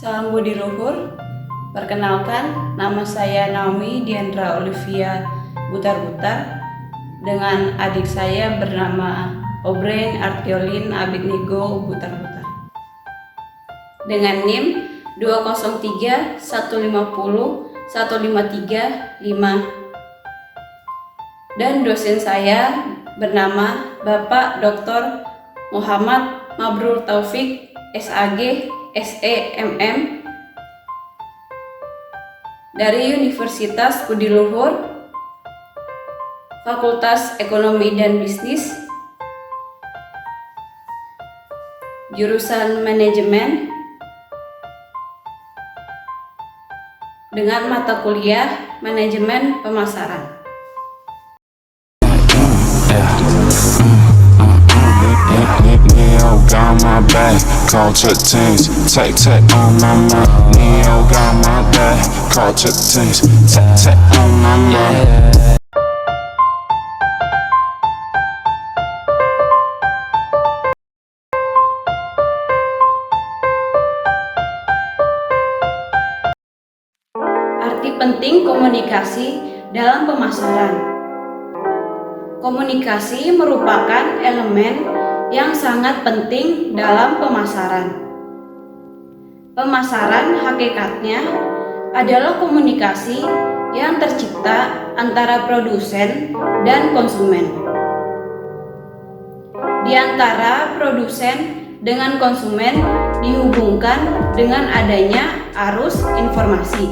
Salam budi luhur. Perkenalkan, nama saya Naomi Diandra Olivia Butar-Butar dengan adik saya bernama Obrain Artiolin Abednego Butar-Butar. Dengan NIM 203 150 153 5 dan dosen saya bernama Bapak Dr. Muhammad Mabrur Taufik SAG SEMM dari Universitas Budi Luhur, Fakultas Ekonomi dan Bisnis, jurusan Manajemen, dengan mata kuliah Manajemen Pemasaran. Got my back, culture things, take on my mind. Neo got my back, culture things, take on my mind. Arti penting komunikasi dalam pemasaran. Komunikasi merupakan elemen yang sangat penting dalam pemasaran. Pemasaran hakikatnya adalah komunikasi yang tercipta antara produsen dan konsumen. Di antara produsen dengan konsumen dihubungkan dengan adanya arus informasi.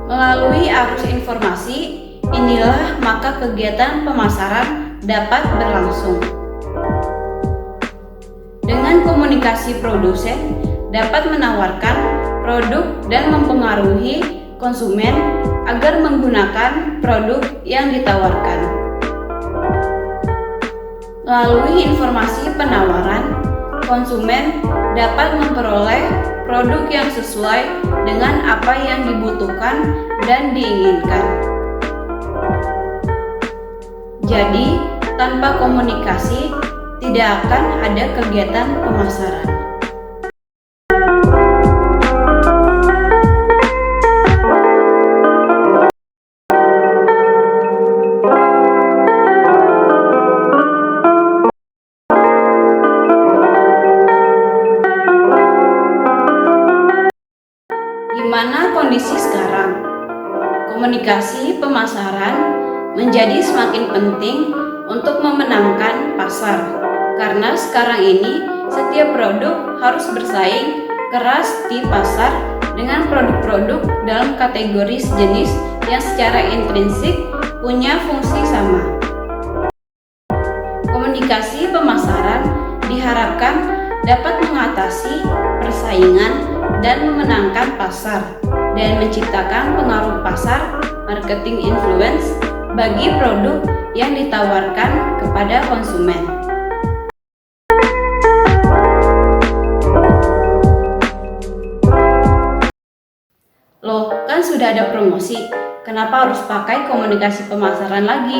Melalui arus informasi inilah maka kegiatan pemasaran dapat berlangsung. Dengan komunikasi, produsen dapat menawarkan produk dan mempengaruhi konsumen agar menggunakan produk yang ditawarkan. Melalui informasi penawaran, konsumen dapat memperoleh produk yang sesuai dengan apa yang dibutuhkan dan diinginkan. Jadi, tanpa komunikasi tidak akan ada kegiatan pemasaran. Gimana kondisi sekarang? Komunikasi pemasaran menjadi semakin penting untuk memenangkan pasar, karena sekarang ini setiap produk harus bersaing keras di pasar dengan produk-produk dalam kategori sejenis yang secara intrinsik punya fungsi sama. Komunikasi pemasaran diharapkan dapat mengatasi persaingan dan memenangkan pasar dan menciptakan pengaruh pasar marketing influence bagi produk yang ditawarkan kepada konsumen. Loh, kan sudah ada promosi, kenapa harus pakai komunikasi pemasaran lagi?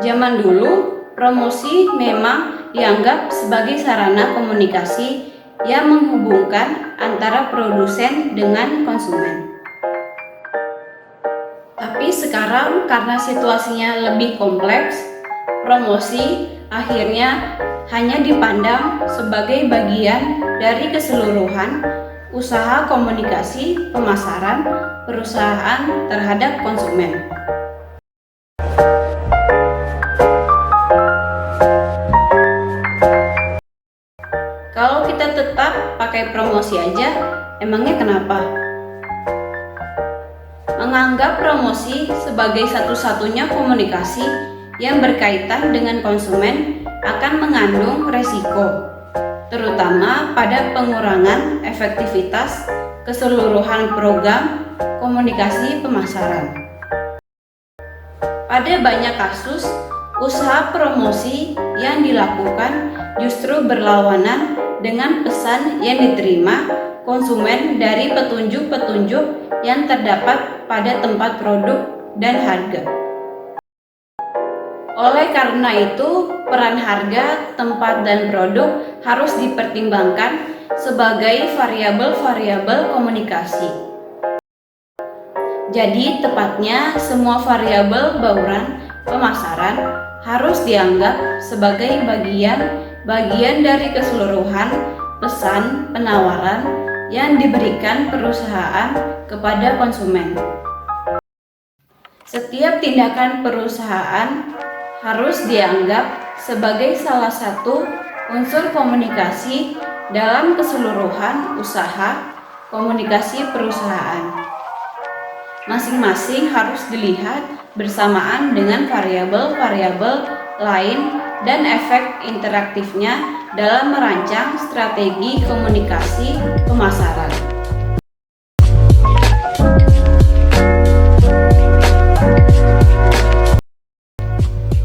Zaman dulu, promosi memang dianggap sebagai sarana komunikasi yang menghubungkan antara produsen dengan konsumen. Tapi sekarang karena situasinya lebih kompleks, promosi akhirnya hanya dipandang sebagai bagian dari keseluruhan usaha komunikasi pemasaran perusahaan terhadap konsumen. Kalau kita tetap pakai promosi aja, emangnya kenapa? Menganggap promosi sebagai satu-satunya komunikasi yang berkaitan dengan konsumen akan mengandung resiko, terutama pada pengurangan efektivitas keseluruhan program komunikasi pemasaran. Pada banyak kasus, usaha promosi yang dilakukan justru berlawanan dengan pesan yang diterima konsumen dari petunjuk-petunjuk yang terdapat pada tempat produk dan harga. Oleh karena itu, peran harga, tempat, dan produk harus dipertimbangkan sebagai variabel-variabel komunikasi. Jadi, tepatnya semua variabel bauran pemasaran harus dianggap sebagai bagian dari keseluruhan pesan penawaran yang diberikan perusahaan kepada konsumen. Setiap tindakan perusahaan harus dianggap sebagai salah satu unsur komunikasi dalam keseluruhan usaha komunikasi perusahaan. Masing-masing harus dilihat bersamaan dengan variabel-variabel lain dan efek interaktifnya dalam merancang strategi komunikasi pemasaran.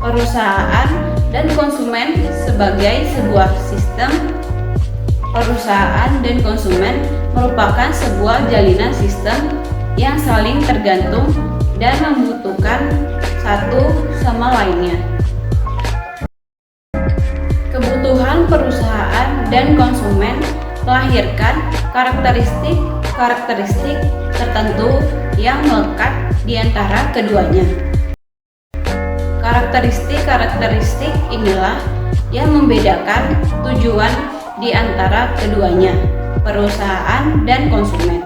Perusahaan dan konsumen sebagai sebuah sistem. Perusahaan dan konsumen merupakan sebuah jalinan sistem yang saling tergantung dan membutuhkan satu sama lainnya. Kebutuhan perusahaan dan konsumen melahirkan karakteristik tertentu yang melekat di antara keduanya. Karakteristik inilah yang membedakan tujuan di antara keduanya, perusahaan dan konsumen.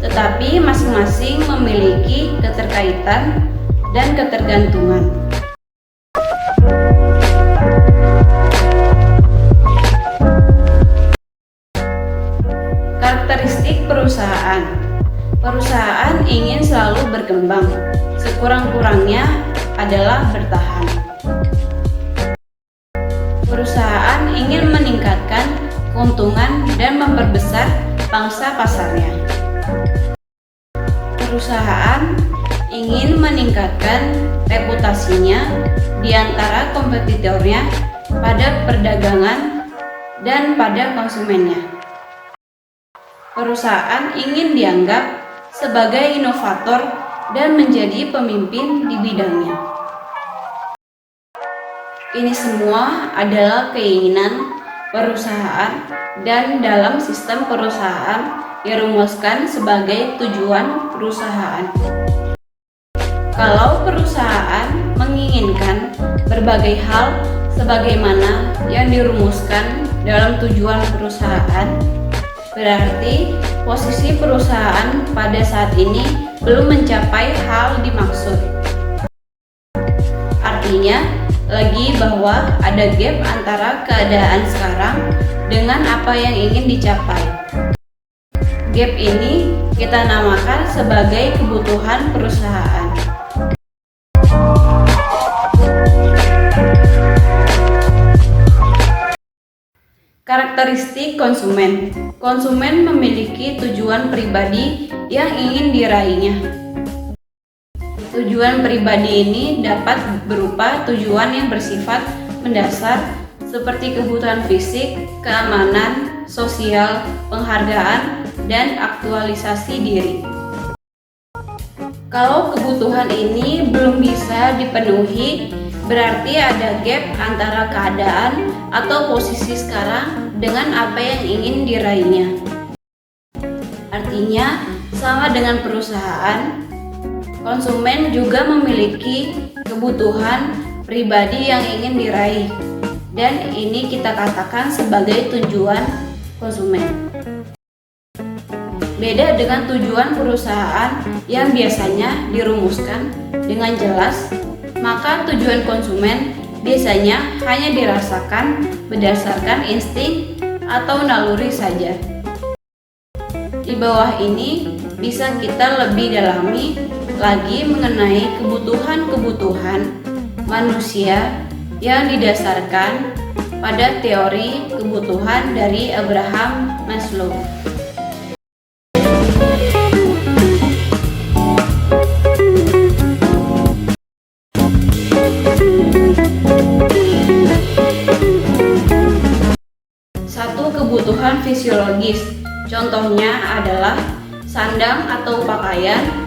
Tetapi masing-masing memiliki keterkaitan dan ketergantungan. Karakteristik perusahaan. Perusahaan ingin selalu berkembang, sekurang-kurangnya adalah bertahan. Perusahaan ingin meningkatkan keuntungan dan memperbesar pangsa pasarnya. Perusahaan ingin meningkatkan reputasinya di antara kompetitornya pada perdagangan dan pada konsumennya. Perusahaan ingin dianggap sebagai inovator dan menjadi pemimpin di bidangnya. Ini semua adalah keinginan perusahaan dan dalam sistem perusahaan dirumuskan sebagai tujuan perusahaan. Kalau perusahaan menginginkan berbagai hal sebagaimana yang dirumuskan dalam tujuan perusahaan, berarti posisi perusahaan pada saat ini belum mencapai hal dimaksud. Artinya lagi bahwa ada gap antara keadaan sekarang dengan apa yang ingin dicapai. Gap ini kita namakan sebagai kebutuhan perusahaan. Karakteristik konsumen. Konsumen memiliki tujuan pribadi yang ingin diraihnya. Tujuan pribadi ini dapat berupa tujuan yang bersifat mendasar seperti kebutuhan fisik, keamanan, sosial, penghargaan, dan aktualisasi diri. Kalau kebutuhan ini belum bisa dipenuhi, berarti ada gap antara keadaan atau posisi sekarang dengan apa yang ingin diraihnya. Artinya, sama dengan perusahaan, konsumen juga memiliki kebutuhan pribadi yang ingin diraih, dan ini kita katakan sebagai tujuan konsumen. Beda dengan tujuan perusahaan yang biasanya dirumuskan dengan jelas, maka tujuan konsumen biasanya hanya dirasakan berdasarkan insting atau naluri saja. Di bawah ini bisa kita lebih dalami lagi mengenai kebutuhan-kebutuhan manusia yang didasarkan pada teori kebutuhan dari Abraham Maslow. Satu, kebutuhan fisiologis. Contohnya adalah sandang atau pakaian,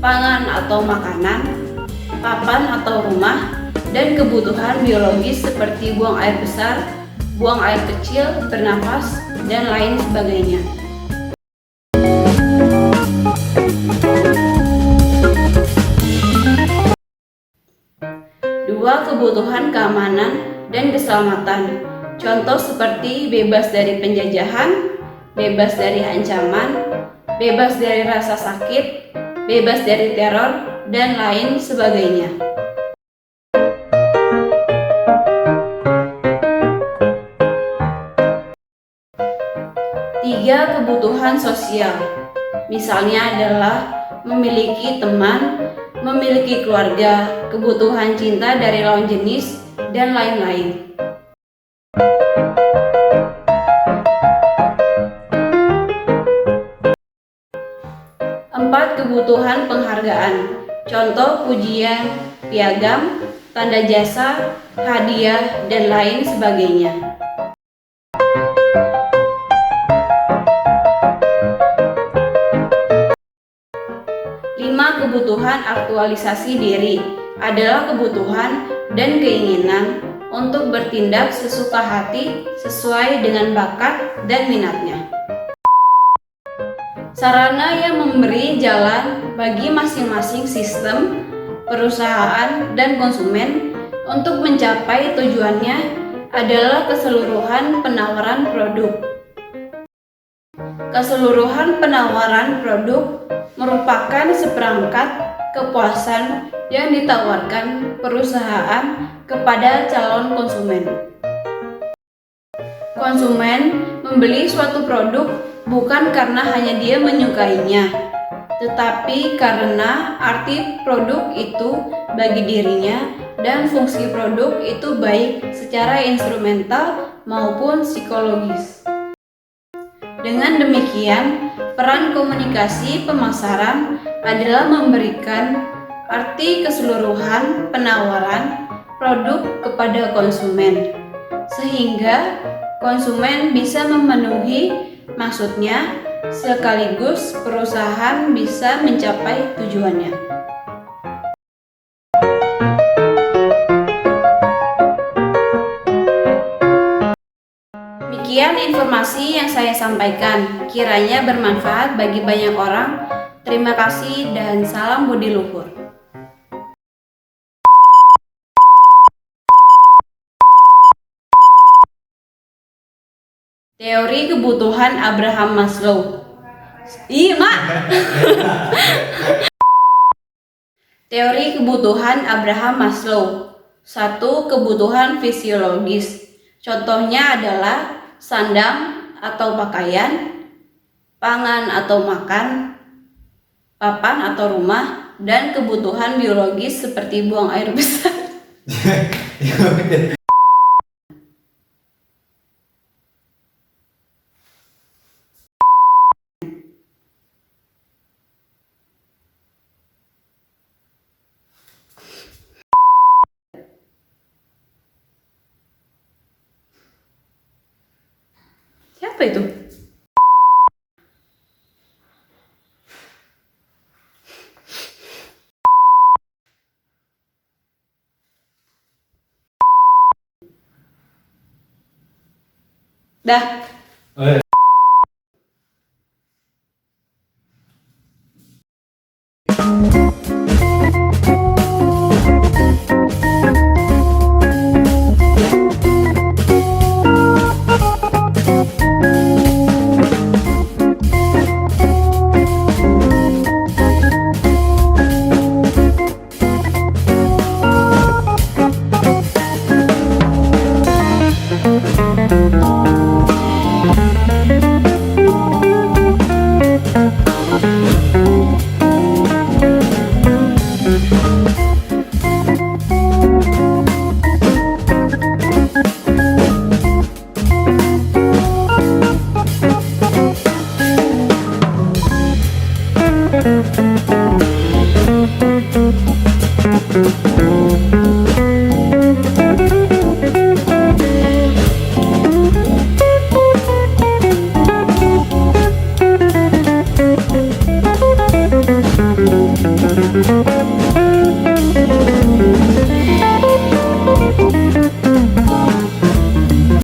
pangan atau makanan, papan atau rumah, dan kebutuhan biologis seperti buang air besar, buang air kecil, bernafas, dan lain sebagainya. Dua, kebutuhan keamanan dan keselamatan. Contoh seperti bebas dari penjajahan, bebas dari ancaman, bebas dari rasa sakit, bebas dari teror, dan lain sebagainya. Tiga, kebutuhan sosial. Misalnya adalah memiliki teman, memiliki keluarga, kebutuhan cinta dari lawan jenis, dan lain-lain. Empat, kebutuhan penghargaan. Contoh pujian, piagam, tanda jasa, hadiah, dan lain sebagainya. 5, kebutuhan aktualisasi diri adalah kebutuhan dan keinginan untuk bertindak sesuka hati sesuai dengan bakat dan minatnya. Sarana yang memberi jalan bagi masing-masing sistem, perusahaan, dan konsumen untuk mencapai tujuannya adalah keseluruhan penawaran produk. Keseluruhan penawaran produk merupakan seperangkat kepuasan yang ditawarkan perusahaan kepada calon konsumen. Konsumen membeli suatu produk bukan karena hanya dia menyukainya, tetapi karena arti produk itu bagi dirinya dan fungsi produk itu baik secara instrumental maupun psikologis. Dengan demikian, peran komunikasi pemasaran adalah memberikan arti keseluruhan penawaran produk kepada konsumen, sehingga konsumen bisa memenuhi maksudnya sekaligus perusahaan bisa mencapai tujuannya. Demikian informasi yang saya sampaikan, kiranya bermanfaat bagi banyak orang. Terima kasih dan salam budi luhur. Teori kebutuhan Abraham Maslow. Mak. Teori kebutuhan Abraham Maslow. 1. Kebutuhan fisiologis. Contohnya adalah sandang atau pakaian, pangan atau makan, papan atau rumah, dan kebutuhan biologis seperti buang air besar. Siapa itu? Dah. Thank you.